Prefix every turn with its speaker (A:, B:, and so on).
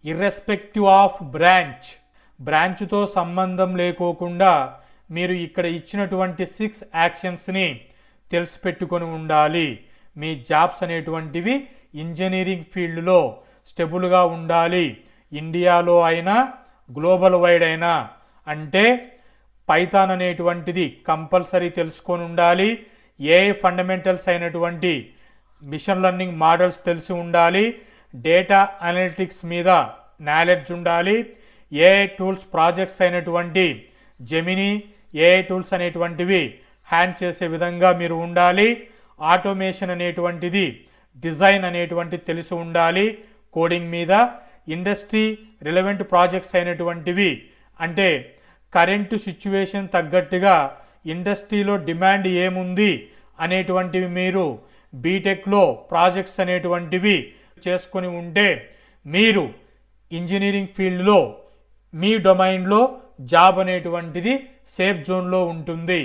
A: Irrespective of బ్రాంచ్తో సంబంధం లేకోకుండా మీరు ఇక్కడ ఇచ్చినటువంటి 6 యాక్షన్స్ని తెలిసిపెట్టుకొని ఉండాలి. మీ జాబ్స్ అనేటువంటివి ఇంజనీరింగ్ ఫీల్డ్లో స్టెబుల్గా ఉండాలి. ఇండియాలో అయినా గ్లోబల్ వైడ్ అయినా. అంటే పైథాన్ అనేటువంటిది కంపల్సరీ తెలుసుకొని ఉండాలి. ఏఐ ఫండమెంటల్స్ అయినటువంటి మిషన్ లెర్నింగ్ మోడల్స్ తెలిసి ఉండాలి. డేటా అనలిటిక్స్ మీద నాలెడ్జ్ ఉండాలి. ఏఐ టూల్స్ ప్రాజెక్ట్స్ అయినటువంటి జెమిని ఏఐ టూల్స్ అనేటువంటివి హ్యాండ్ చేసే విధంగా మీరు ఉండాలి. ఆటోమేషన్ అనేటువంటిది డిజైన్ అనేటువంటిది తెలిసి ఉండాలి. కోడింగ్ మీద ఇండస్ట్రీ రిలవెంట్ ప్రాజెక్ట్స్ అయినటువంటివి అంటే కరెంటు సిచ్యువేషన్ తగ్గట్టుగా ఇండస్ట్రీలో డిమాండ్ ఏముంది అనేటువంటివి మీరు బీటెక్లో ప్రాజెక్ట్స్ అనేటువంటివి చేసుకొని ఉంటే మీరు ఇంజనీరింగ్ ఫీల్డ్లో మీ డొమైన్లో జాబ్ అనేటువంటిది సేఫ్ జోన్లో ఉంటుంది.